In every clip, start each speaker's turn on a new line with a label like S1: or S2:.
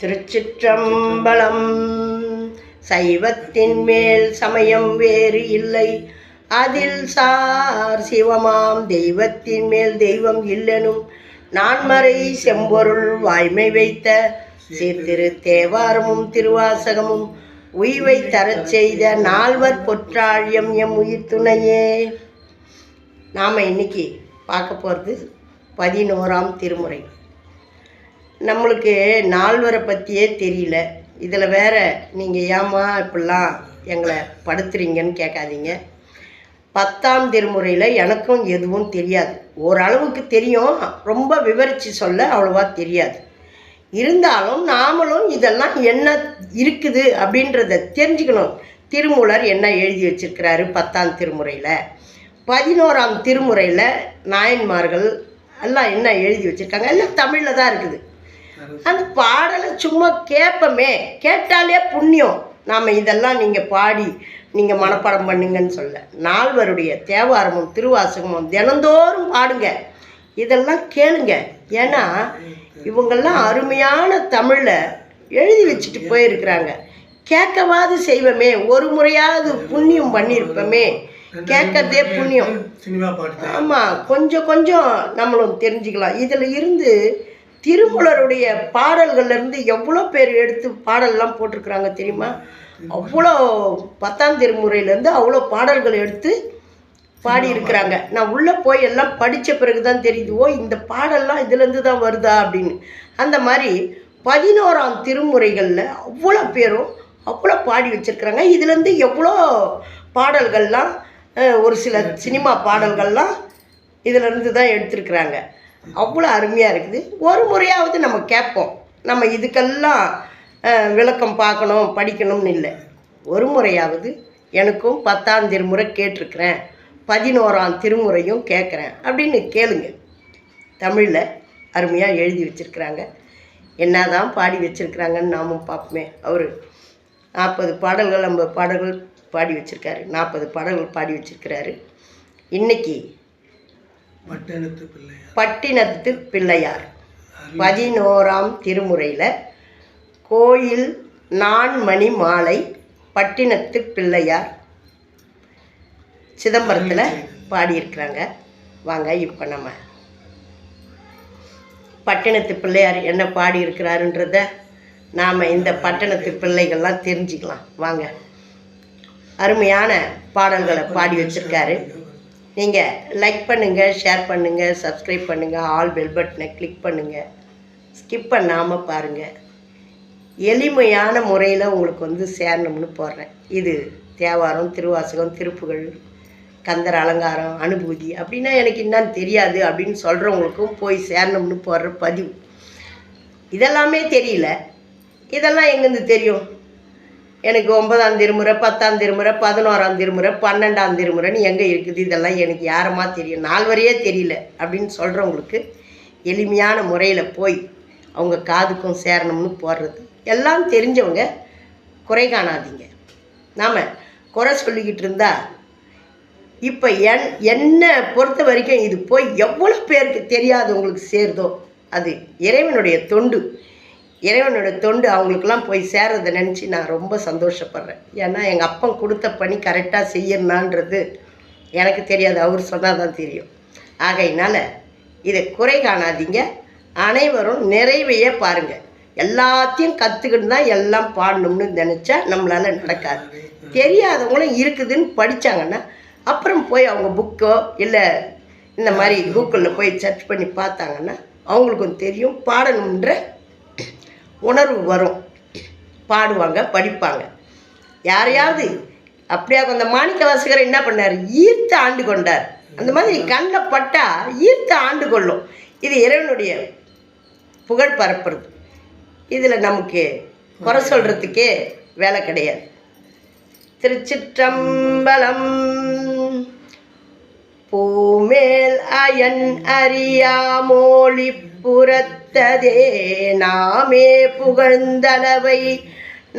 S1: திருச்சிற்றம்பலம். சைவத்தின் மேல் சமயம் வேறு இல்லை, அதில் சார் சிவமாம் தெய்வத்தின் மேல் தெய்வம் இல்லெனும் நான்மறை செம்பொருள் வாய்மை வைத்த சீர்திரு தேவாரமும் திருவாசகமும் உய்வை தரச் செய்த நால்வர் பொற்றாழியம் எம் உயிர் துணையே. நாம் இன்னைக்கு பார்க்க போகிறது 11ஆம் திருமுறை. நம்மளுக்கு நால்வரை பற்றியே தெரியல, இதில் வேற நீங்கள் ஏமா இப்படிலாம் எங்களை படுத்துறீங்கன்னு கேட்காதீங்க. 10ஆம் திருமுறையில் எனக்கும் எதுவும் தெரியாது, ஓரளவுக்கு தெரியும், ரொம்ப விவரித்து சொல்ல அவ்வளோவா தெரியாது. இருந்தாலும் நாமளும் இதெல்லாம் என்ன இருக்குது அப்படின்றத தெரிஞ்சுக்கணும். திருமூலர் என்ன எழுதி வச்சிருக்கிறாரு 10ஆம் திருமுறையில், 11ஆம் திருமுறையில் நாயன்மார்கள் எல்லாம் என்ன எழுதி வச்சுருக்காங்க, எல்லாம் தமிழில் தான் இருக்குது. அந்த பாடலை சும்மா கேட்போமே, கேட்டாலே புண்ணியம். நாம் இதெல்லாம் நீங்கள் பாடி நீங்கள் மனப்பாடம் பண்ணுங்கன்னு சொல்ல, நால்வருடைய தேவாரமும் திருவாசகமும் தினந்தோறும் பாடுங்க, இதெல்லாம் கேளுங்க. ஏன்னா இவங்கெல்லாம் அருமையான தமிழில் எழுதி வச்சுட்டு போயிருக்கிறாங்க. கேட்கவாது செய்வோமே, ஒரு முறையாவது புண்ணியம் பண்ணியிருப்போமே, கேட்கறதே புண்ணியம். ஆமாம், கொஞ்சம் கொஞ்சம் நம்மளும் தெரிஞ்சுக்கலாம். இதில் இருந்து திருமூலருடைய பாடல்கள்லேருந்து எவ்வளோ பேர் எடுத்து பாடல்லாம் போட்டிருக்கிறாங்க தெரியுமா? அவ்வளோ 10ஆம் திருமுறையிலேருந்து அவ்வளோ பாடல்கள் எடுத்து பாடியிருக்கிறாங்க. நான் உள்ளே போய் எல்லாம் படித்த பிறகு தான் தெரியுது, ஓ இந்த பாடல்லாம் இதுலேருந்து தான் வருதா அப்படின்னு. அந்த மாதிரி 11ஆம் திருமுறைகளில் அவ்வளோ பேரும் அவ்வளோ பாடி வச்சுருக்குறாங்க. இதுலேருந்து எவ்வளோ பாடல்கள்லாம், ஒரு சில சினிமா பாடல்கள்லாம் இதிலேருந்து தான் எடுத்துருக்குறாங்க. அவ்வளோ அருமையாக இருக்குது. ஒரு முறையாவது நம்ம கேட்போம். நம்ம இதுக்கெல்லாம் விளக்கம் பார்க்கணும் படிக்கணும்னு இல்லை, ஒரு முறையாவது எனக்கும் 10ஆம் திருமுறை கேட்டிருக்கிறேன், 11ஆம் திருமுறையும் கேட்குறேன் அப்படின்னு கேளுங்க. தமிழில் அருமையாக எழுதி வச்சுருக்குறாங்க. என்ன தான் பாடி வச்சுருக்குறாங்கன்னு நாமும் பார்ப்போமே. அவர் 40 பாடல்கள் 50 பாடல்கள் பாடி வச்சுருக்காரு, 40 பாடல்கள் பாடி வச்சுருக்கிறாரு. இன்றைக்கி பட்டினத்து பிள்ளையார் 11ஆம் திருமுறையில் கோயில் நான்மணி மாலை பட்டினத்து பிள்ளையார் சிதம்பரத்தில் பாடியிருக்கிறாங்க. வாங்க இப்போ நம்ம பட்டினத்து பிள்ளையார் என்ன பாடியிருக்கிறாருன்றத நாம் இந்த பட்டினத்து பிள்ளைகள்லாம் தெரிஞ்சுக்கலாம். வாங்க, அருமையான பாடல்களை பாடி வச்சுருக்காரு. நீங்கள் லைக் பண்ணுங்கள், ஷேர் பண்ணுங்கள், சப்ஸ்கிரைப் பண்ணுங்கள், ஆல் பெல் பட்டனை கிளிக் பண்ணுங்கள், ஸ்கிப் பண்ணாமல் பாருங்கள். எளிமையான முறையில் உங்களுக்கு சேரணும்னு போடுறேன். இது தேவாரம், திருவாசகம், திருப்புகழ், கந்தர் அலங்காரம், அனுபூதி அப்படின்னா எனக்கு என்னன்னு தெரியாது அப்படின்னு சொல்கிறவங்களுக்கும் போய் சேரணும்னு போடுற பதிவு. இதெல்லாமே தெரியல, இதெல்லாம் எங்கேருந்து தெரியும்? எனக்கு 9ஆம் திருமுறை, 10ஆம் திருமுறை, 11ஆம் திருமுறை, 12ஆம் திருமுறைன்னு எங்கே இருக்குது, இதெல்லாம் எனக்கு யாரமா தெரியும், நால்வரையே தெரியல அப்படின்னு சொல்கிறவங்களுக்கு எளிமையான முறையில் போய் அவங்க காதுக்கும் சேரணும்னு போடுறது. எல்லாம் தெரிஞ்சவங்க குறை காணாதீங்க. நாம் குறை சொல்லிக்கிட்டு இருந்தால், இப்போ என்னை பொறுத்த வரைக்கும் இது போய் எவ்வளோ பேருக்கு தெரியாதவங்களுக்கு சேருதோ அது இறைவனுடைய தொண்டு. இறைவனோட தொண்டு அவங்களுக்கெல்லாம் போய் சேரதை நினச்சி நான் ரொம்ப சந்தோஷப்படுறேன். ஏன்னா எங்கள் அப்பன் கொடுத்த பணி கரெக்டாக செய்யணுன்றது எனக்கு தெரியாது, அவர் சொன்னால் தான் தெரியும். ஆகையினால் இதை குறை காணாதீங்க, அனைவரும் நிறைவையே பாருங்கள். எல்லாத்தையும் கற்றுக்கிட்டு தான் எல்லாம் பாடணும்னு நினச்சா நம்மளால் நடக்காது. தெரியாதவங்களும் இருக்குதுன்னு படித்தாங்கன்னா அப்புறம் போய் அவங்க புக்கோ இல்லை இந்த மாதிரி கூகுளில் போய் சர்ச் பண்ணி பார்த்தாங்கன்னா அவங்களுக்கும் தெரியும், பாடணுன்ற உணர்வு வரும், பாடுவாங்க, படிப்பாங்க. யாரையாவது அப்படியா அந்த மாணிக்க வாசகர் என்ன பண்ணார், ஈர்த்து ஆண்டு கொண்டார். அந்த மாதிரி கண்ணில் பட்டால் ஈர்த்து ஆண்டு கொள்ளும். இது இறைவனுடைய புகழ் பரப்புறது. இதில் நமக்கு குறை சொல்கிறதுக்கே வேலை கிடையாது. திருச்சிற்றம்பலம். பூமேல் அயன் அறியாமோழி புறத்ததே நாமே புகழ்ந்தளவை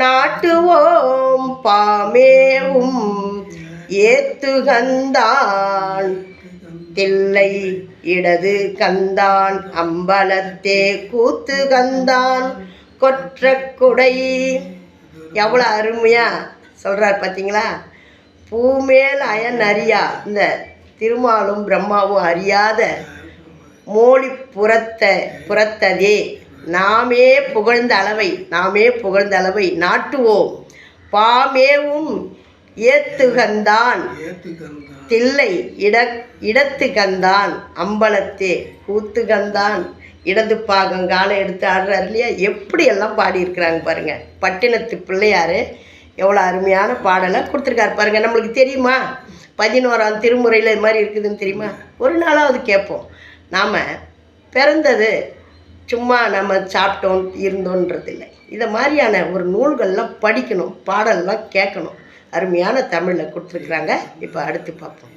S1: நாட்டுவோம் பாமேவும் ஏத்துகந்தான் தில்லை இடது கந்தான் அம்பலத்தே கூத்து கந்தான் கொற்ற குடை. எவ்வளோ அருமையாக சொல்கிறார் பார்த்தீங்களா? பூமேல் அயன் அறியா, இந்த திருமாலும் பிரம்மாவும் அறியாத மோழி புறத்ததே நாமே புகழ்ந்த அளவை நாட்டுவோம் பாமேவும் ஏத்துகந்தான் தில்லை இடத்துகந்தான் அம்பலத்தே கூத்துகந்தான். இடது பாகங்கால எடுத்து ஆடுறாரு இல்லையா? எப்படியெல்லாம் பாடியிருக்கிறாங்க பாருங்கள். பட்டினத்து பிள்ளையார் எவ்வளோ அருமையான பாடலை கொடுத்துருக்காரு பாருங்கள். நம்மளுக்கு தெரியுமா 11ஆம் திருமுறையில் இது மாதிரி இருக்குதுன்னு தெரியுமா? ஒரு நாளாவது கேட்போம். நாம் பிறந்தது சும்மா நம்ம சாப்பிட்டோம் இருந்தோன்றது இல்லை. இதை மாதிரியான ஒரு நூல்கள்லாம் படிக்கணும், பாடல்லாம் கேட்கணும். அருமையான தமிழில் கொடுத்துருக்குறாங்க. இப்போ அடுத்து பார்ப்போம்.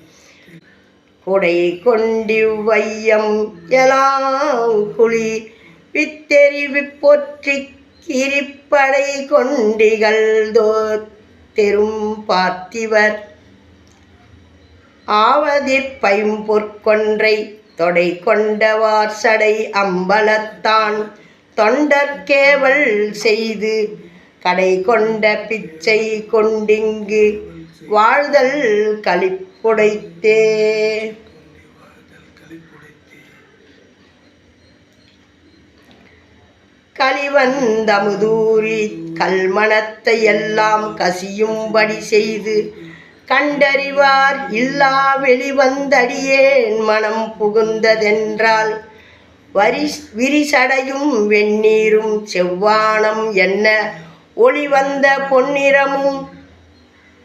S1: கொடை கொண்டி வையம் எலாம் குழி வித்தெறிவி பொற்றி கிரிப்படை கொண்டிகள் தெரும் பார்த்திவர் ஆவதிற் பைம்பொற்கொன்றை தொடை கொண்டவார் சடை அம்பலத்தான் தொண்டற்கேவல் செய்து கடை கொண்ட பிச்சை கொண்டிங்கு வாழ்தல் களிப்புடைத்தே. களிவந்தமுதூரி கல்மணத்தை எல்லாம் கசியும்படி செய்து கண்டறிவார் இல்லா வெளிவந்தடியேன் மனம் புகுந்ததென்றால் விரிசடையும் வெந்நீரும் செவ்வானம் என்ன ஒளிவந்த பொன்னிறமும்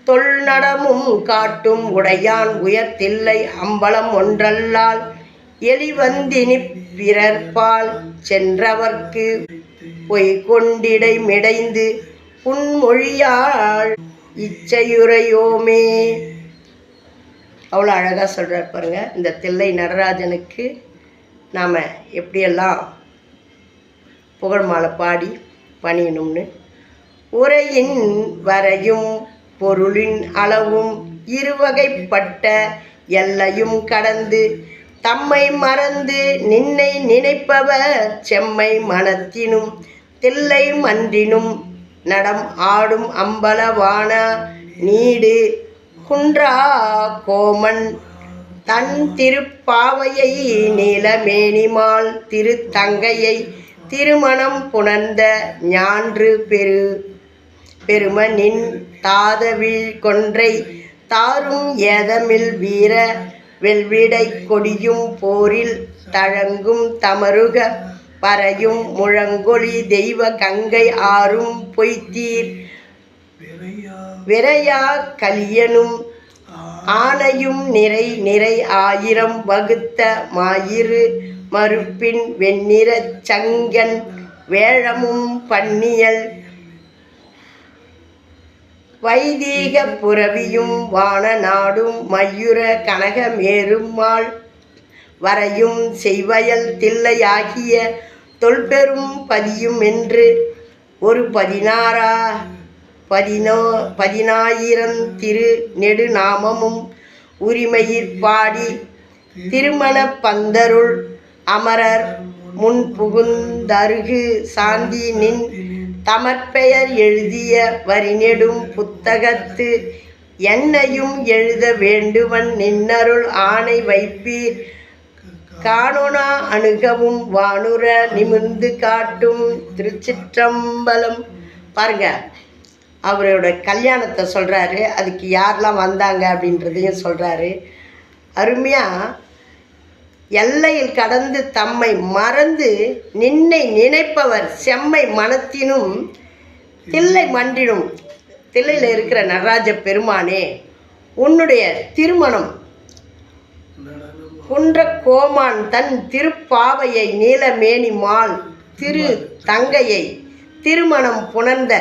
S1: தொல்நடமும் காட்டும் உடையான் உயர்த்தில்லை அம்பலம் ஒன்றல்லால் எளிவந்தினி பிறர்பால் சென்றவர்க்கு பொய் கொண்டிடை மிடைந்து புன்மொழியாள் இச்சையுரையோமே. அவ்வளோ அழகாக சொல்கிறார் பாருங்க. இந்த தில்லை நடராஜனுக்கு நாம் எப்படியெல்லாம் புகழ் மாலை பாடி பணியணும்னு. உரையின் வரையும் பொருளின் அளவும் இருவகைப்பட்ட எல்லையும் கடந்து தம்மை மறந்து நின்னை நினைப்பவர் செம்மை மனத்தினும் தில்லை மன்றினும் நடம் ஆடும் அம்பலவான நீடு குன்றா கோமன் தன் திருப்பாவையை நீலமேனிமால் திருத்தங்கையை திருமணம் புணர்ந்த ஞான்று பெருமனின் தாதவிழ் கொன்றை தாரும் ஏதமில் வீர வெல்விடை கொடியும் போரில் தழங்கும் தமருக பறையும் முழங்கொழி தெய்வ கங்கை ஆறும் பொய்த்தீர் விரையா கலியனும் ஆனையும் நிறை நிறை ஆயிரம் வகுத்த மாயிரு மறுப்பின் வெண்ணிறச் சங்கன் வேழமும் பன்னியல் வைதீக புரவியும் வான நாடும் மையுற கனகமேருமாள் வரையும் செய்வயல் தில்லை ஆகிய தொல்பெரும் பதியும் என்று ஒரு 16,000 திரு நெடுநாமமும் உரிமையிற் பாடி திருமண பந்தருள் அமரர் முன் புகுந்தருகு சாந்தி நின் தமற்பெயர் எழுதிய வரிநெடும் புத்தகத்து என்னையும் எழுத வேண்டுவன் நின்னருள் ஆணை வைப்பீர் காணொனா அணுகவும் வானுர நிமிர்ந்து காட்டும். திருச்சிற்றம்பலம். பாருங்க, அவரோட கல்யாணத்தை சொல்கிறாரு, அதுக்கு யாரெல்லாம் வந்தாங்க அப்படின்றதையும் சொல்கிறாரு. அருமையாக எல்லையில் கடந்து தம்மை மறந்து நின்னை நினைப்பவர் செம்மை மனத்தினும் தில்லை மன்றினும். தில்லையில் இருக்கிற நடராஜ பெருமானே, உன்னுடைய திருமணம் குன்ற கோமான் தன் திருப்பாவையை நீலமேனி மால் திரு தங்கையை திருமணம் புணர்ந்த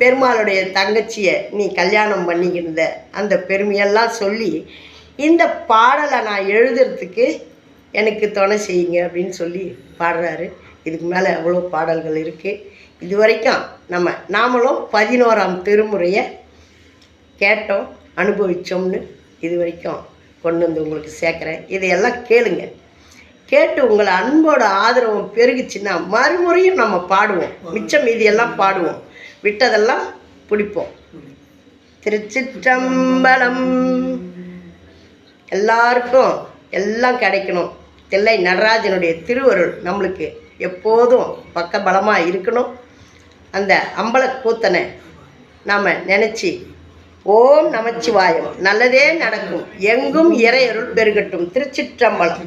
S1: பெருமாளுடைய தங்கச்சியை நீ கல்யாணம் பண்ணிக்கிருந்த அந்த பெருமையெல்லாம் சொல்லி இந்த பாடலை நான் எழுதுறதுக்கு எனக்கு துணை செய்யுங்க அப்படின்னு சொல்லி பாடுறாரு. இதுக்கு மேலே எவ்வளோ பாடல்கள் இருக்குது. இது வரைக்கும் நாமளும் 11ஆம் திருமுறையை கேட்டோம், அனுபவித்தோம்னு இது வரைக்கும் கொண்டு வந்து உங்களுக்கு சேர்க்குறேன். இதையெல்லாம் கேளுங்க. கேட்டு உங்களை அன்போட ஆதரவும் பெருகுச்சுன்னா மறுமுறையும் நம்ம பாடுவோம். மிச்சம் மீதியெல்லாம் பாடுவோம், விட்டதெல்லாம் பிடிப்போம். திருச்சிற்றம்பலம். எல்லாருக்கும் எல்லாம் கிடைக்கணும். தில்லை நடராஜனுடைய திருவருள் நம்மளுக்கு எப்போதும் பக்கபலமாக இருக்கணும். அந்த அம்பலக்கூத்தனை நாம் நினச்சி ஓம் நமச்சிவாயம், நல்லதே நடக்கும், எங்கும் இறையருள் பெருகட்டும். திருச்சிற்றம்பலம்.